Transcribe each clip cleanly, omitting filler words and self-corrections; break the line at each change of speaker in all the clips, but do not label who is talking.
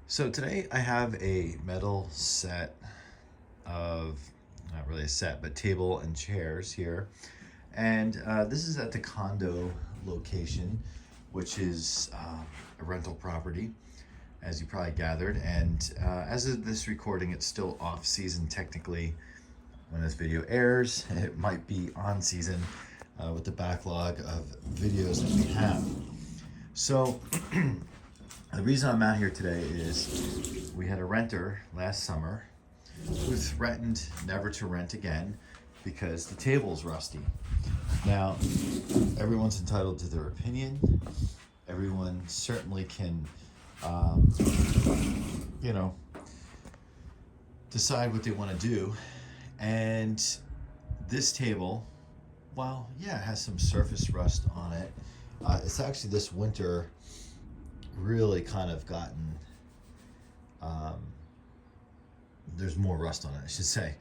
So today I have a metal set of, not really a set, but table and chairs here. And this is at the condo location, which is a rental property, as you probably gathered. And as of this recording, it's still off season technically. When this video airs, it might be on season with the backlog of videos that we have. So the reason I'm out here today is we had a renter last summer who threatened never to rent again because the table's rusty. Now, everyone's entitled to their opinion. Everyone certainly can, decide what they want to do. And this table, well, yeah, it has some surface rust on it. It's actually this winter really kind of gotten, there's more rust on it, I should say.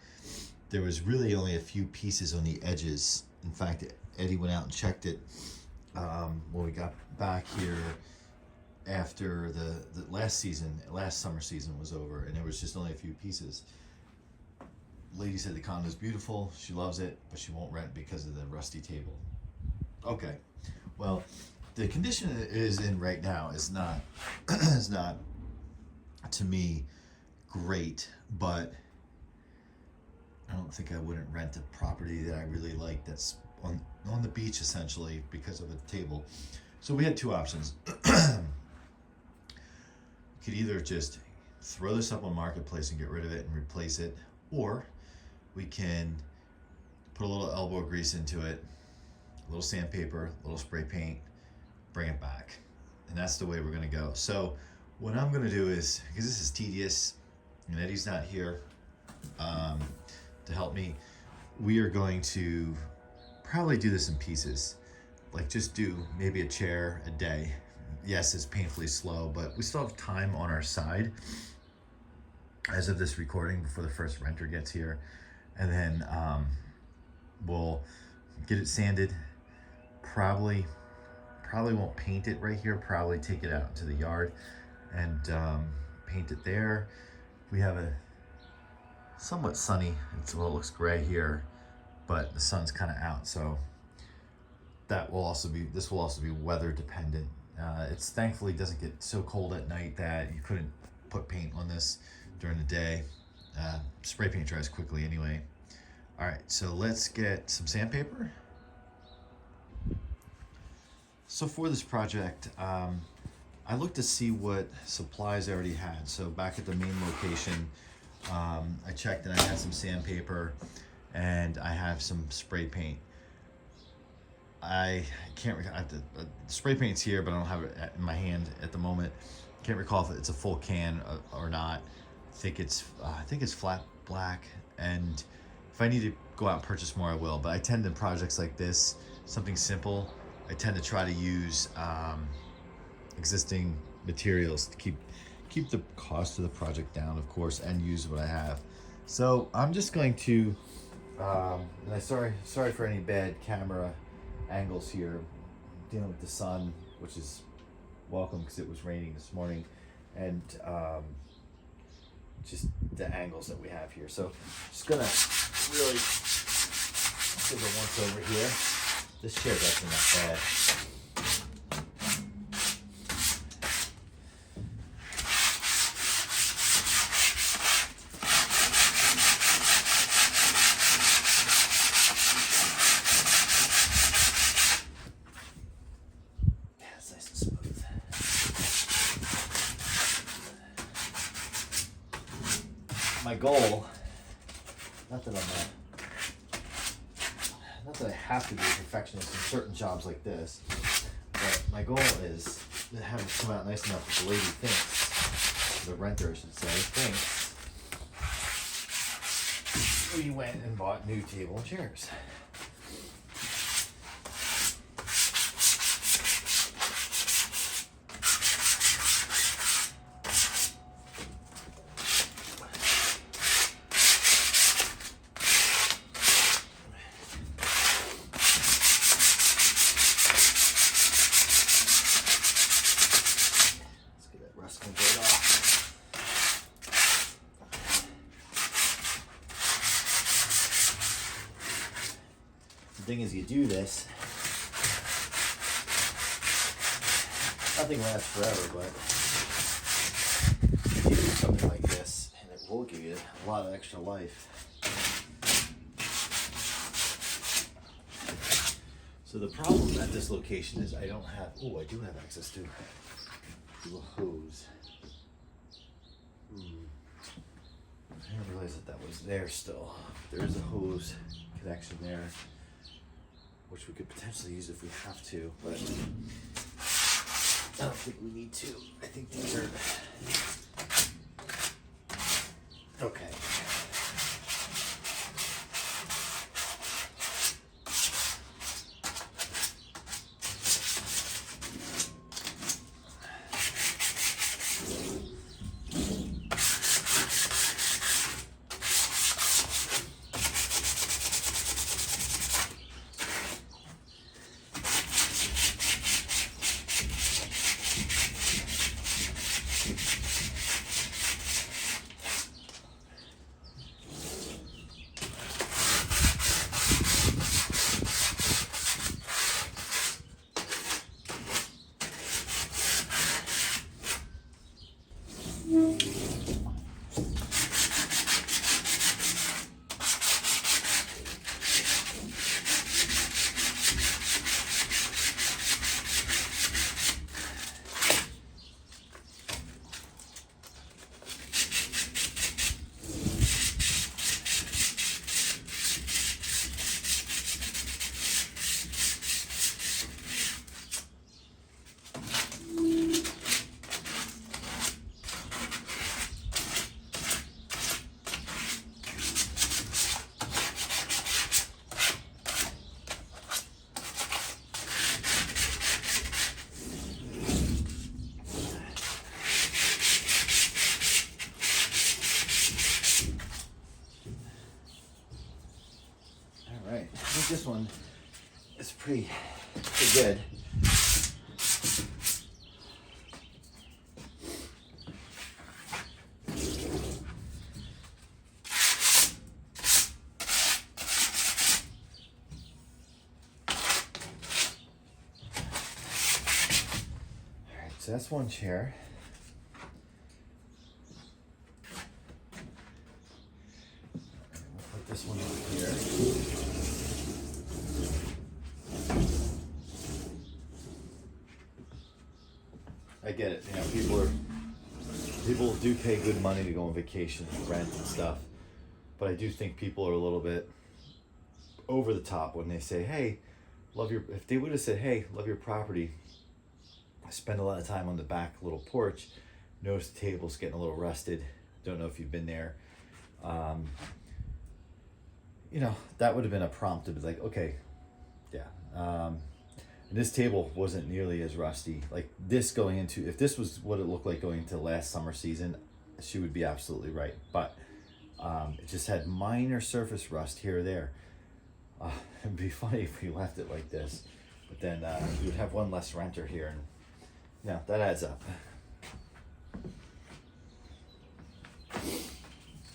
There was really only a few pieces on the edges. In fact, Eddie went out and checked it when we got back here after the last summer season was over, and there was just only a few pieces. Lady said the condo's beautiful, she loves it, but she won't rent because of the rusty table. Okay, well, the condition it is in right now is not is not to me great, but I don't think I wouldn't rent a property that I really like that's on the beach essentially because of a table. So we had two options. You could either just throw this up on Marketplace and get rid of it and replace it, or we can put a little elbow grease into it, a little sandpaper, a little spray paint, bring it back. And that's the way we're gonna go. So what I'm gonna do is, because this is tedious and Eddie's not here to help me, we are going to probably do this in pieces. Like just do maybe a chair a day. Yes, it's painfully slow, but we still have time on our side as of this recording before the first renter gets here. And then we'll get it sanded. Probably won't paint it right here. Probably take it out to the yard and paint it there. We have a somewhat sunny, it looks gray here, but the sun's kind of out, so this will also be weather dependent. It's thankfully doesn't get so cold at night that you couldn't put paint on this during the day. Spray paint dries quickly anyway. All right, so let's get some sandpaper. So for this project, I looked to see what supplies I already had. So back at the main location, I checked and I had some sandpaper and I have some spray paint. I can't recall, the spray paint's here, but I don't have it in my hand at the moment. Can't recall if it's a full can or not. I think it's flat black, and if I need to go out and purchase more, I will. But I tend to projects like this, something simple, I tend to try to use existing materials to keep the cost of the project down, of course, and use what I have. So I'm just going to, and sorry for any bad camera angles here. I'm dealing with the sun, which is welcome because it was raining this morning, and just the angles that we have here. So just gonna really give it once over here. This chair's actually not bad. Yeah, it's nice and smooth. My goal, not that I have to be a perfectionist in certain jobs like this, but my goal is to have it come out nice enough that the lady thinks, the renter I should say, thinks we went and bought new table and chairs. Rust can get off. thing is, you do this. Nothing lasts forever, but you do something like this, and it will give you a lot of extra life. So the problem at this location is I don't have, oh, I do have access to a hose. I didn't realize that was there still. There is a hose connection there, which we could potentially use if we have to, but I don't think we need to. I think these are okay. This one is pretty good. All right, so that's one chair. We'll put this one over here. I get it, you know, people do pay good money to go on vacation, rent and stuff, but I do think people are a little bit over the top when they say, hey, if they would have said, hey, love your property, I spend a lot of time on the back little porch, notice the table's getting a little rusted, don't know if you've been there, you know, that would have been a prompt to be like, okay, yeah, this table wasn't nearly as rusty. Like this going into, if this was what it looked like going into last summer season, she would be absolutely right. But it just had minor surface rust here or there. It'd be funny if we left it like this, but then we would have one less renter here, and yeah, that adds up.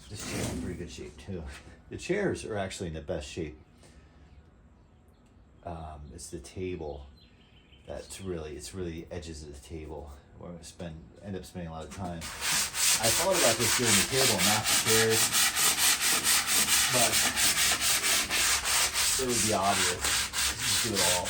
This chair's in pretty good shape too. The chairs are actually in the best shape. It's the table it's really the edges of the table where I end up spending a lot of time. I thought about this doing the table, not the chairs, but it would be obvious. Just do it all.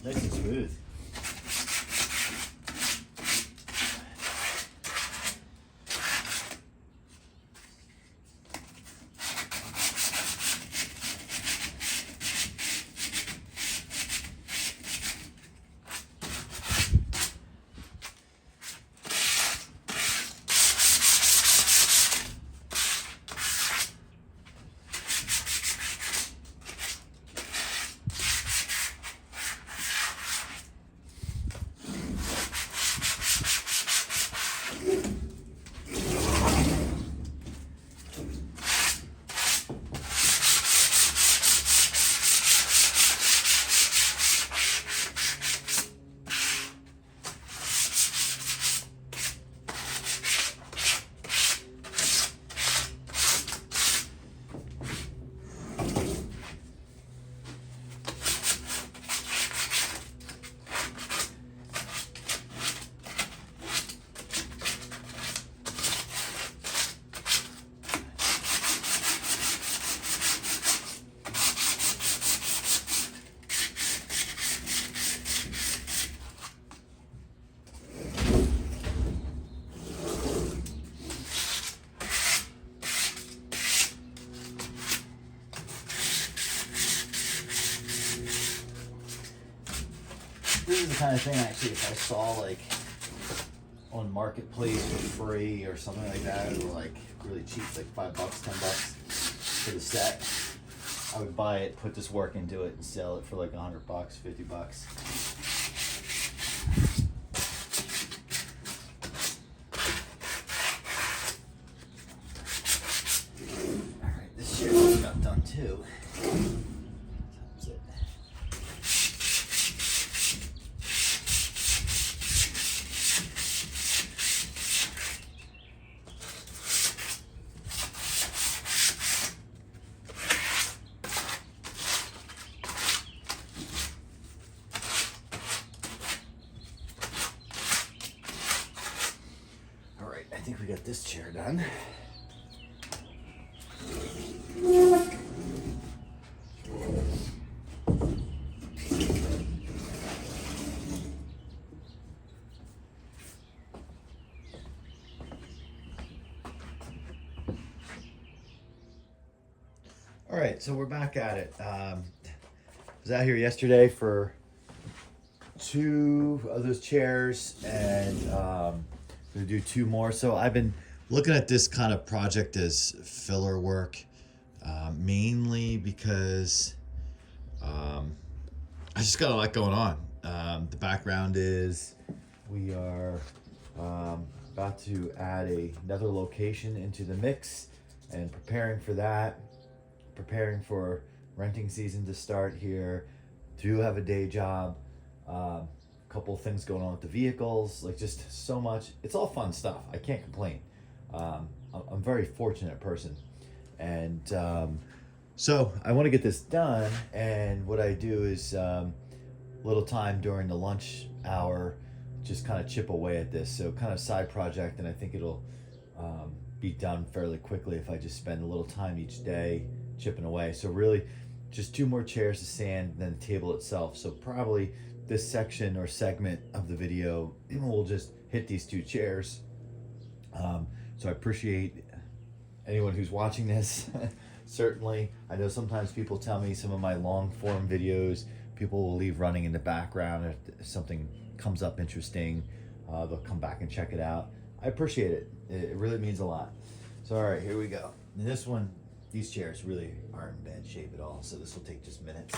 Nice and smooth.
This is the kind of thing, actually, if I saw like on Marketplace for free or something like that, or like really cheap, like $5, $10 for the set, I would buy it, put this work into it, and sell it for like $100, $50. All right, this chair just got done too. That's it. I think we got this chair done. All right, so we're back at it. I was out here yesterday for 2 of those chairs, and gonna do 2 more. So I've been looking at this kind of project as filler work, mainly because I just got a lot going on. The background is we are about to add another location into the mix and preparing for that, preparing for renting season to start here. Do have a day job. Couple of things going on with the vehicles, like just so much. It's all fun stuff. I can't complain. I'm a very fortunate person, and so I want to get this done. And what I do is little time during the lunch hour, just kind of chip away at this. So kind of side project, and I think it'll be done fairly quickly if I just spend a little time each day chipping away. So really, just 2 more chairs to sand, then the table itself. So probably this section or segment of the video will just hit these 2 chairs. So I appreciate anyone who's watching this. Certainly, I know sometimes people tell me some of my long form videos, people will leave running in the background. If something comes up interesting, they'll come back and check it out. I appreciate it. It really means a lot. So all right, here we go. And this one, these chairs really aren't in bad shape at all, so this will take just minutes.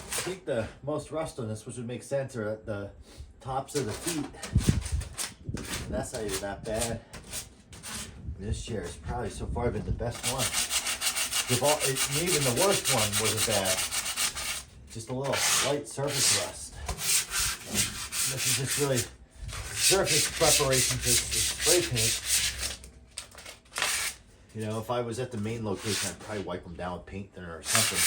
I think the most rust on this, which would make sense, are at the tops of the feet. That's not even that bad. This chair has probably so far been the best one. Even the worst one wasn't bad. Just a little light surface rust. This is just really surface preparation for spray paint. You know, if I was at the main location, I'd probably wipe them down with paint thinner or something.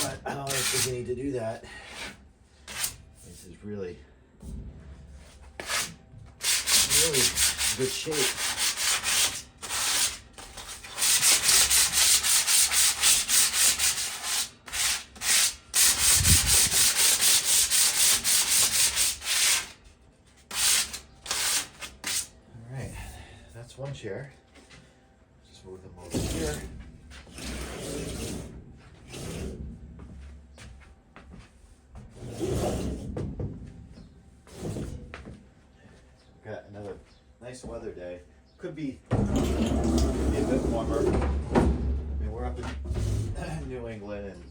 But I don't think we need to do that. This is really good shape. All right, that's one chair. Just move them over here. Got another nice weather day. Could be a bit warmer. I mean, we're up in New England, and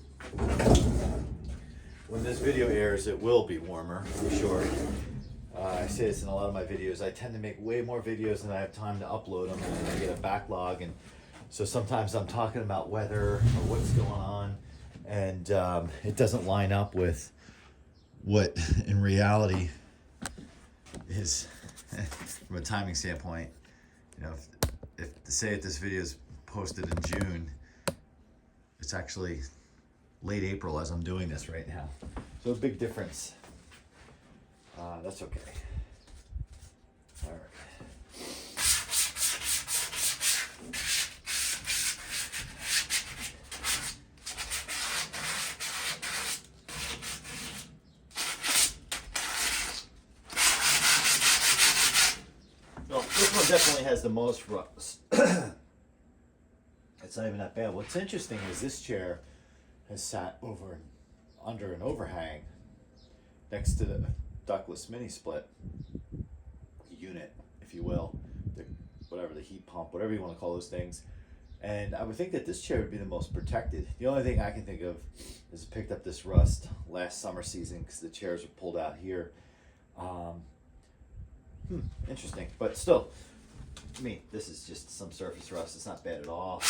when this video airs, it will be warmer for sure. I say this in a lot of my videos. I tend to make way more videos than I have time to upload them, and I get a backlog, and so sometimes I'm talking about weather or what's going on, and it doesn't line up with what in reality is from a timing standpoint. You know, if say if this video is posted in June, it's actually late April as I'm doing this right now. So a big difference. That's okay. All right. Well, this one definitely has the most rust. It's not even that bad. What's interesting is this chair has sat under an overhang next to the ductless mini split unit, if you will, the heat pump, whatever you want to call those things. And I would think that this chair would be the most protected. The only thing I can think of is I picked up this rust last summer season because the chairs were pulled out here. Interesting, but still, I mean, this is just some surface rust. It's not bad at all.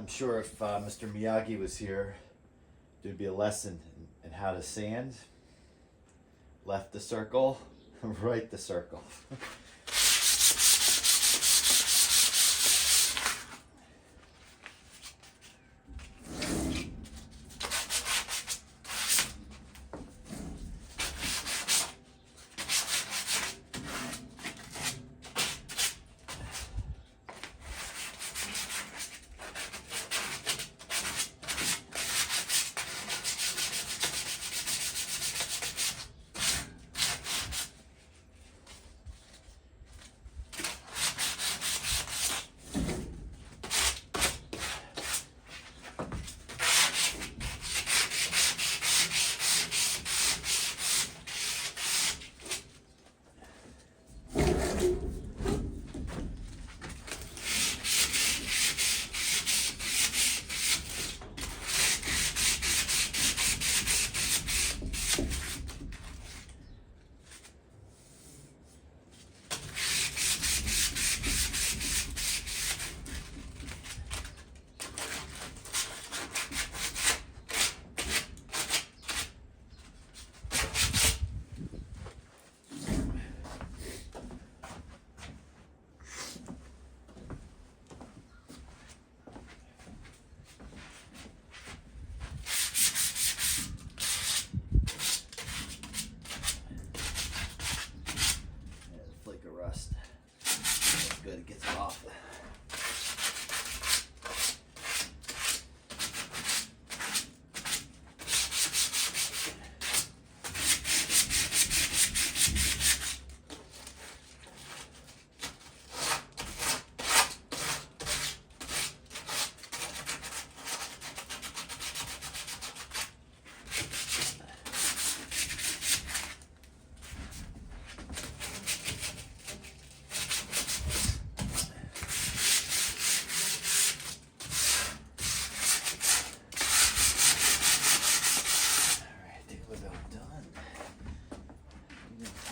Sure, if Mr. Miyagi was here, there'd be a lesson in how to sand. Left the circle, right the circle. good. It gets it off.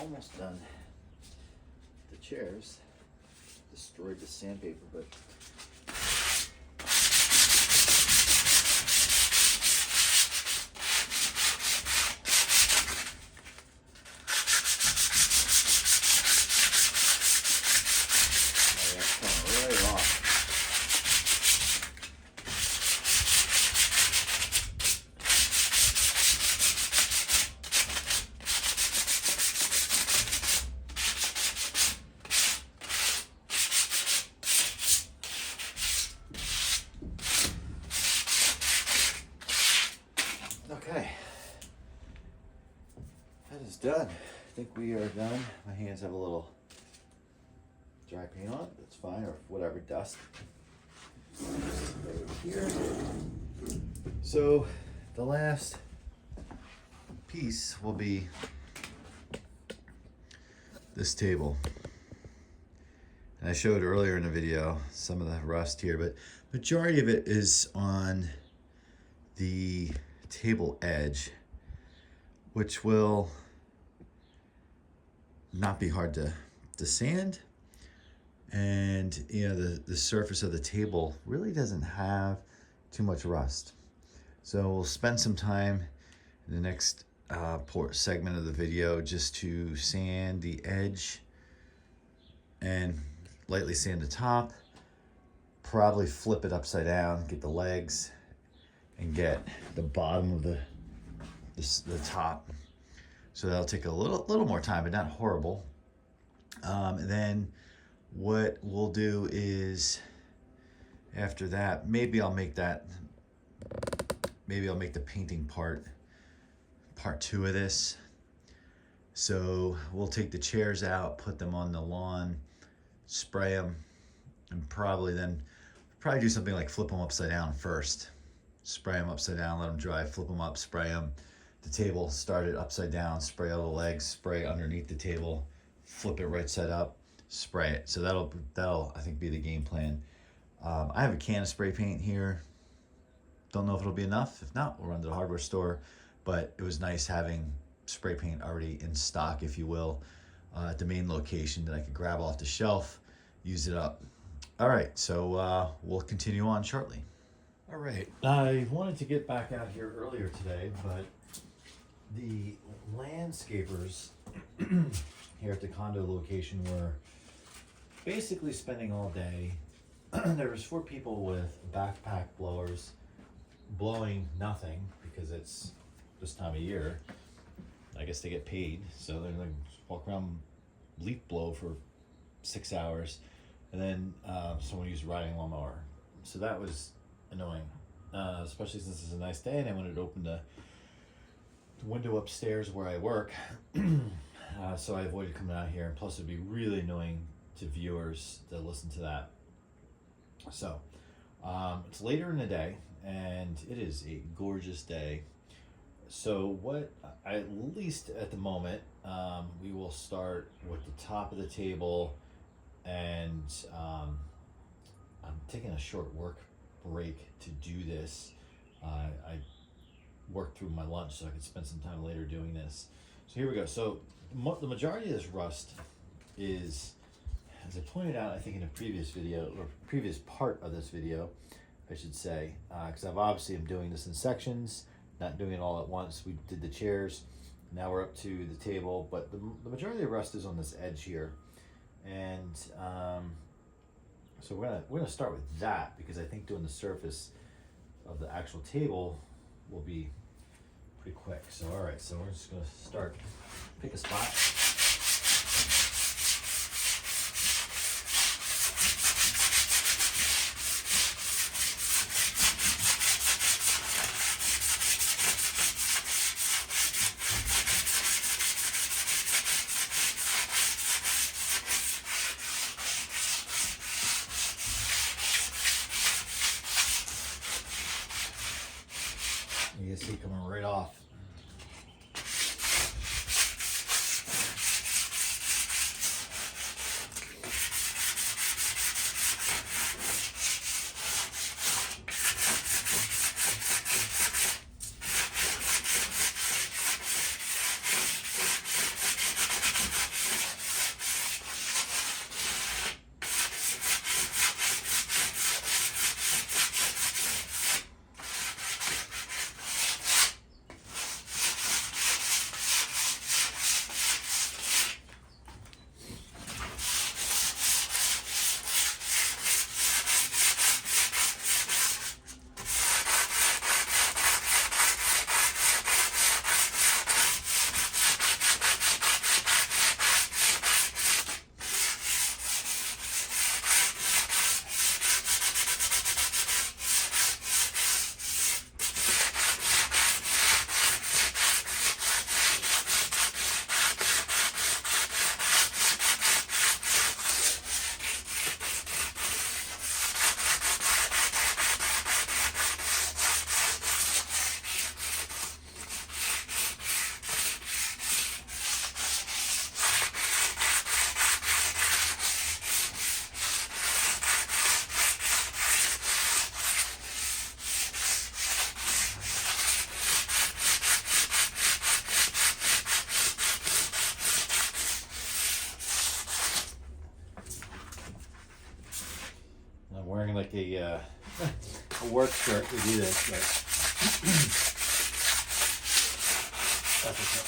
Almost done. The chairs destroyed the sandpaper, but that's coming right off. Okay, that is done. I think we are done. My hands have a little dry paint on it. That's fine, or whatever, dust. Right here. So the last piece will be this table. And I showed earlier in the video some of the rust here, but majority of it is on the table edge, which will not be hard to sand. And you know, the surface of the table really doesn't have too much rust. So we'll spend some time in the next segment of the video just to sand the edge and lightly sand the top, probably flip it upside down, get the legs, and get the bottom of the top. So that'll take a little more time, but not horrible. And then what we'll do is, after that, maybe I'll make the painting part 2 of this. So we'll take the chairs out, put them on the lawn, spray them, and probably do something like flip them upside down first. Spray them upside down, let them dry, flip them up, spray them. The table, start it upside down, spray all the legs, spray underneath the table, flip it right side up, spray it. So that'll I think be the game plan. I have a can of spray paint here. Don't know if it'll be enough. If not, we'll run to the hardware store. But it was nice having spray paint already in stock, if you will, at the main location that I could grab off the shelf, use it up. All right, so we'll continue on shortly. All right, I wanted to get back out here earlier today, but the landscapers here at the condo location were basically spending all day. There was 4 people with backpack blowers blowing nothing because it's this time of year. I guess they get paid, so they're like walk around leaf blow for 6 hours, and then someone used a riding lawnmower. So that was annoying, especially since it's a nice day and I wanted to open the window upstairs where I work. So I avoided coming out here, and plus it'd be really annoying to viewers to listen to that. So it's later in the day and it is a gorgeous day. So what, at least at the moment, we will start with the top of the table, and I'm taking a short work break to do this. I worked through my lunch so I could spend some time later doing this. So here we go. So the majority of this rust is, as I pointed out, I think in a previous video, or previous part of this video, I should say, because I'm doing this in sections, not doing it all at once. We did the chairs, now we're up to the table, but the majority of the rust is on this edge here. And so we're gonna start with that, because I think doing the surface of the actual table will be pretty quick. So all right, so we're just gonna start, pick a spot. can see coming right off. I'm wearing like a work shirt to do this, but that's okay.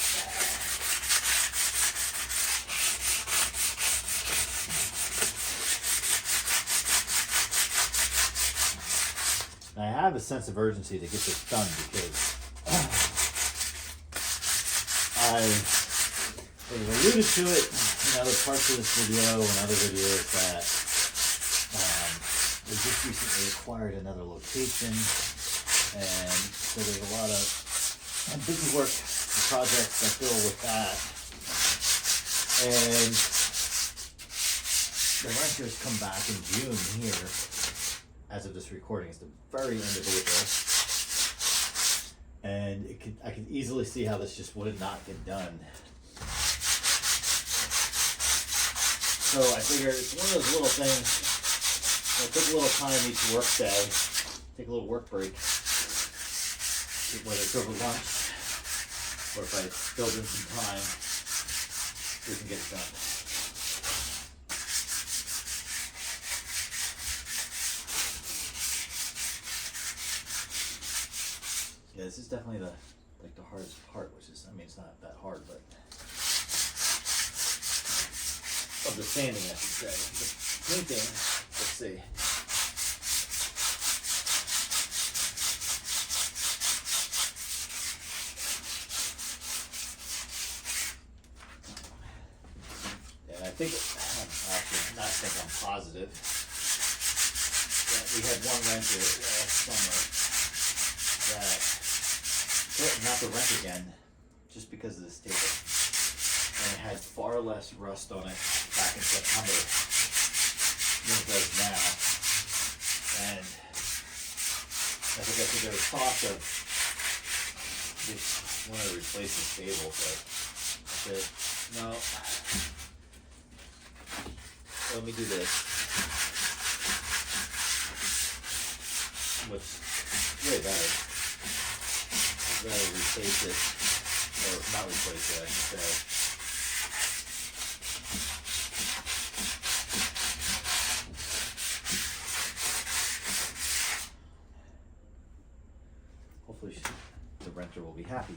I have a sense of urgency to get this done because I've alluded to it in other parts of this video and other videos that we just recently acquired another location, and so there's a lot of busy work and projects that go with that. And the renters come back in June here. As of this recording, it's the very end of April, and I could easily see how this just would not get done. So I figured it's one of those little things. I'll take a little time each work day, take a little work break, whether it's over lunch or if I build in some time, we can get it done. Yeah, this is definitely the hardest part, which is, I mean, it's not that hard, but of the sanding, I should say. The painting, let's see. And I think, actually, I'm positive that we had one renter last summer that threatened not to rent again just because of this table. And it had far less rust on it back in September than it does now. And I think there was talk of just wanting to replace this table, but I said, no, let me do this. What's way better? I'd rather replace it, or not replace it, I should say. Hopefully the renter will be happy.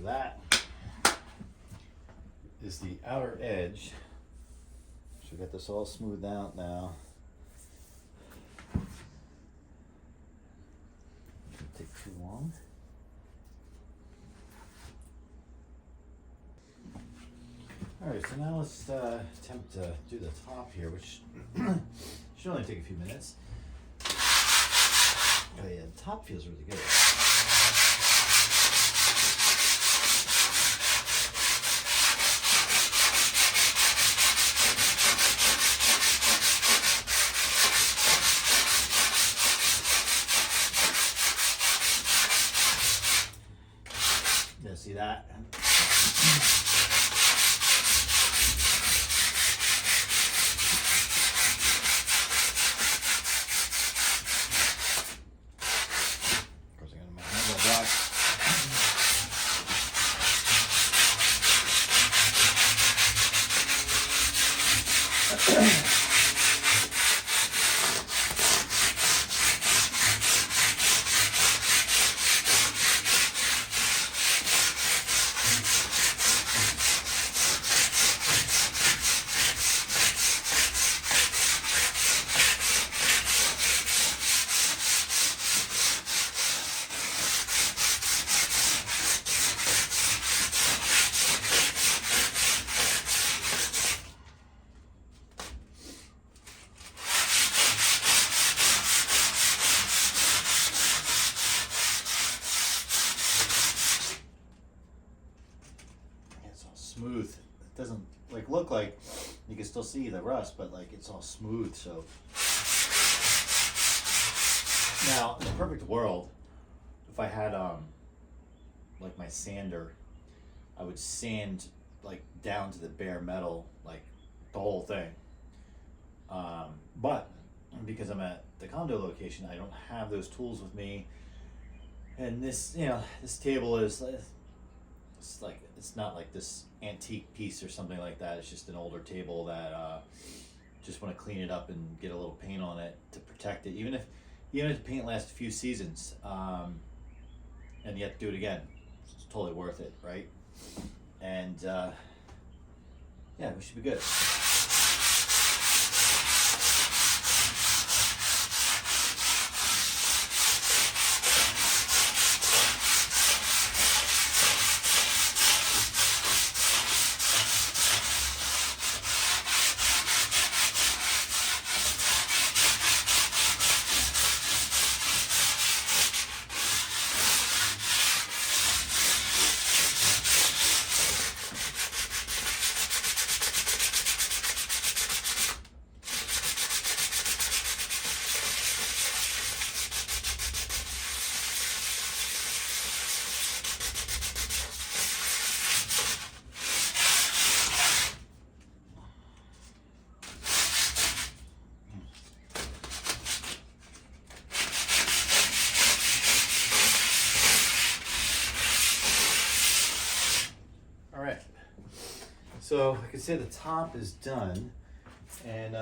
that is the outer edge. So we got this all smoothed out now. Shouldn't take too long. All right, so now let's attempt to do the top here, which should only take a few minutes. Oh yeah, the top feels really good. Yeah, see that? Smooth. It doesn't look like you can still see the rust, but it's all smooth. So now, in a perfect world, if I had my sander, I would sand down to the bare metal, the whole thing. But because I'm at the condo location, I don't have those tools with me, and this this table is. It's not like this antique piece or something like that. It's just an older table that just want to clean it up and get a little paint on it to protect it. Even if the paint lasts a few seasons, and you have to do it again, it's totally worth it, right? And yeah, we should be good. So I could say the top is done, and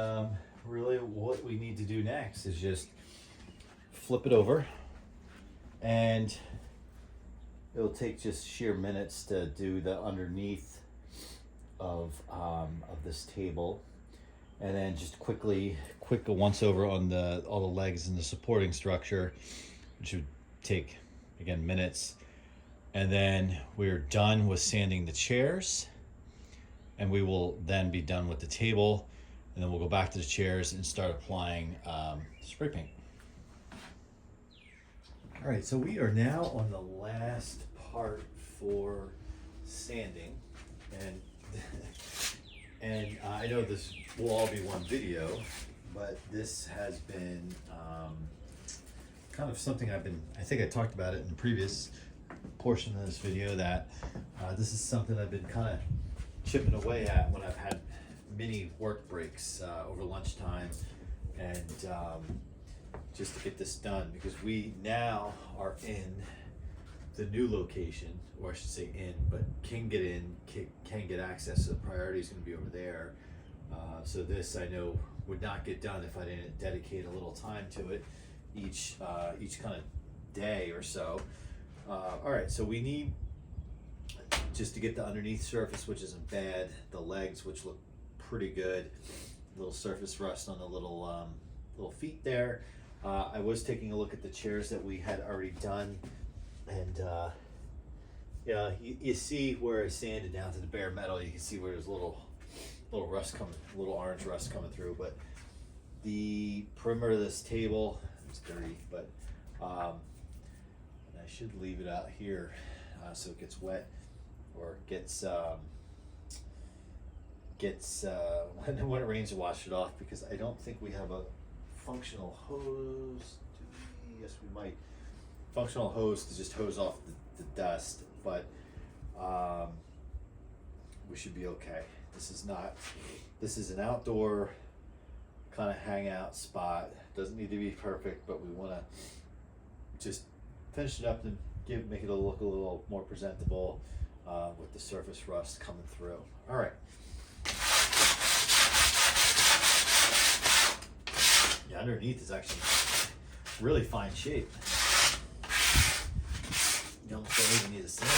really what we need to do next is just flip it over, and it'll take just sheer minutes to do the underneath of this table, and then just quick once over on all the legs and the supporting structure, which would take again minutes, and then we're done with sanding the chairs. And we will then be done with the table, and then we'll go back to the chairs and start applying spray paint. All right, so we are now on the last part for sanding, and I know this will all be one video, but this has been kind of something I think I talked about it in the previous portion of this video, that this is something I've been kind of chipping away at when I've had mini work breaks over lunchtime, and just to get this done, because we now are in the new location, or I should say but can get access. So the priority is going to be over there. So this, I know, would not get done if I didn't dedicate a little time to it each kind of day or so. All right, so we need just to get the underneath surface, which isn't bad, the legs, which look pretty good, little surface rust on the little feet there. I was taking a look at the chairs that we had already done, and yeah, you see where I sanded down to the bare metal. You can see where there's little rust coming, little orange rust coming through. But the perimeter of this table is dirty, but I should leave it out here so it gets wet or gets when it rains to wash it off, because I don't think we have a functional hose. Yes, we might. Functional hose to just hose off the dust, but we should be okay. This is an outdoor kind of hangout spot. Doesn't need to be perfect, but we want to just finish it up and make it look a little more presentable with the surface rust coming through. All right. Yeah, underneath is actually really fine shape. You almost don't even need a sand.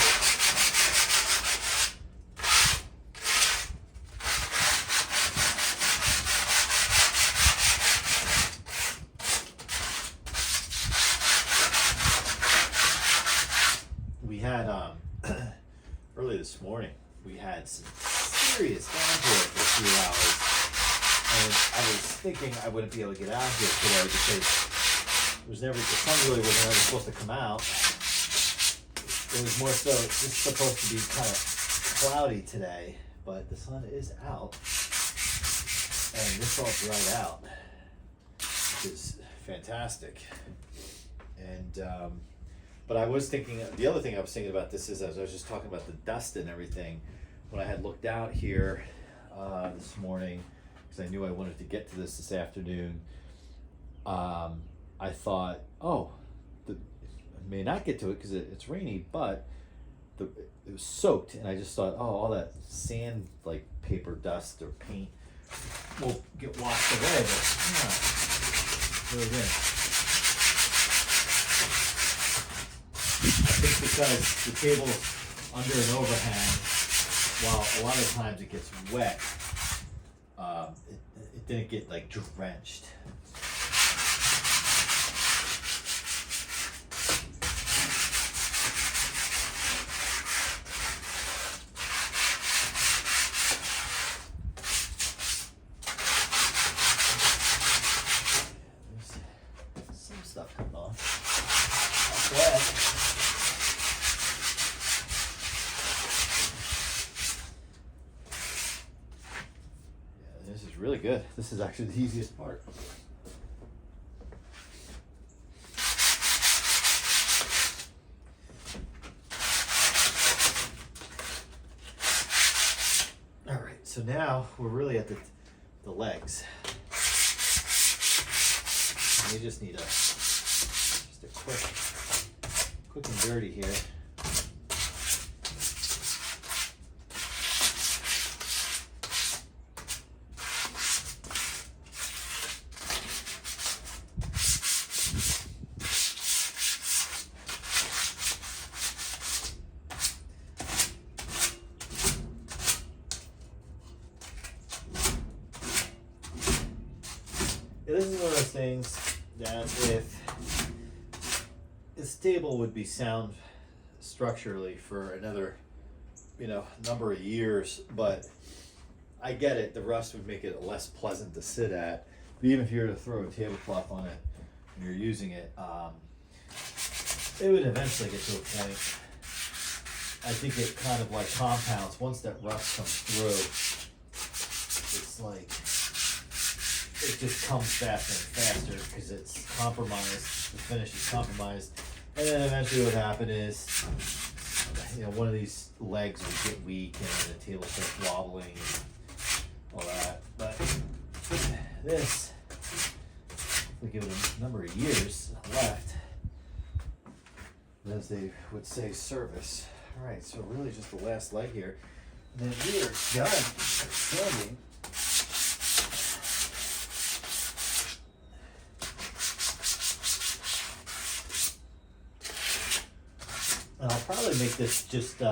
We had early this morning, we had some serious downpour for a few hours, and I was thinking I wouldn't be able to get out here today because the sun really wasn't ever supposed to come out. It was more so just supposed to be kind of cloudy today, but the sun is out, and this all dried out, which is fantastic. And but I was thinking, the other thing I was thinking about this is, as I was just talking about the dust and everything, when I had looked out here this morning, because I knew I wanted to get to this afternoon, I thought, oh, I may not get to it because it's rainy, but it was soaked, and I just thought, oh, all that sand, like paper dust or paint, will get washed away, but really good. I think because the table's under an overhang, while a lot of times it gets wet, it didn't get like drenched. There's some stuff coming off. That's wet. This is really good. This is actually the easiest part. All right, so now we're really at the legs. We just need a quick and dirty here. This is one of those things that if this table would be sound structurally for another, number of years, but I get it, the rust would make it less pleasant to sit at. But even if you were to throw a tablecloth on it and you're using it, it would eventually get to a point. I think it kind of like compounds. Once that rust comes through, it's like it just comes faster and faster because it's compromised. The finish is compromised, and then eventually what happened is, one of these legs would get weak and the table starts wobbling and all that. But this, we give it a number of years left, as they would say, service. All right, so really just the last leg here, and then we are done sanding. And I'll probably make this just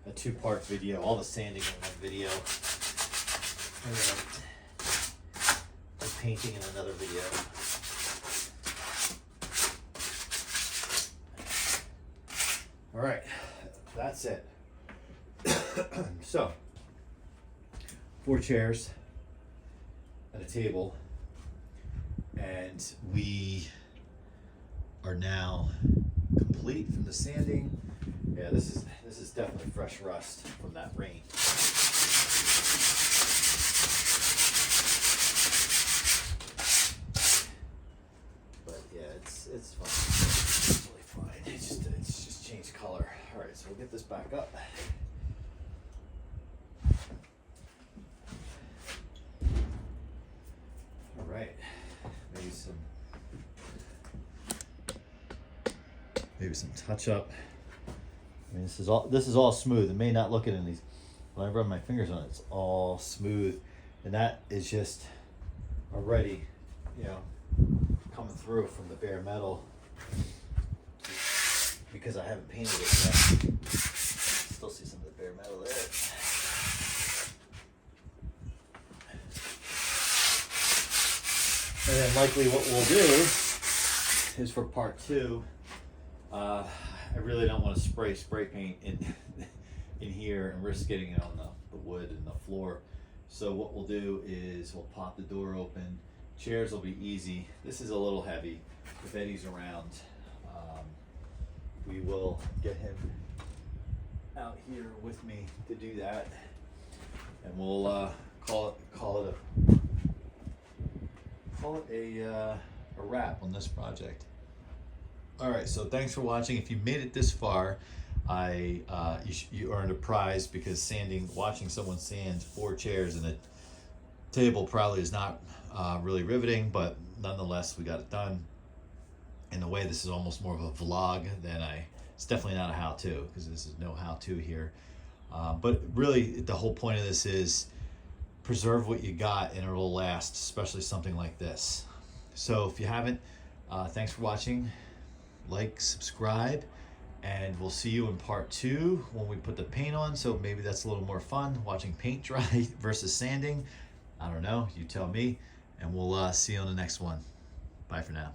a two-part video, all the sanding in one video, and then the painting in another video. All right, that's it. So, 4 chairs and a table, and we are now complete from the sanding. Yeah, this is definitely fresh rust from that rain. But yeah, it's fine. It's really fine. It's just changed color. All right, so we'll get this back up. All right, maybe some touch up. I mean, this is all smooth. It may not look it in these. When I rub my fingers on it, it's all smooth, and that is just already, coming through from the bare metal because I haven't painted it yet. Still see some of the bare metal there. And then likely what we'll do is for part 2. I really don't want to spray paint in here and risk getting it on the wood and the floor. So what we'll do is we'll pop the door open. Chairs will be easy. This is a little heavy. If Eddie's around, we will get him out here with me to do that, and we'll call it a wrap on this project. All right, so thanks for watching. If you made it this far, you earned a prize, because watching someone sand 4 chairs and a table probably is not really riveting, but nonetheless, we got it done. In a way, this is almost more of a vlog than it's definitely not a how-to, because this is no how-to here. But really, the whole point of this is preserve what you got and it'll last, especially something like this. So if you haven't, thanks for watching. Like, subscribe, and we'll see you in part 2 when we put the paint on. So maybe that's a little more fun, watching paint dry versus sanding. I don't know, you tell me, and we'll see you on the next one. Bye for now.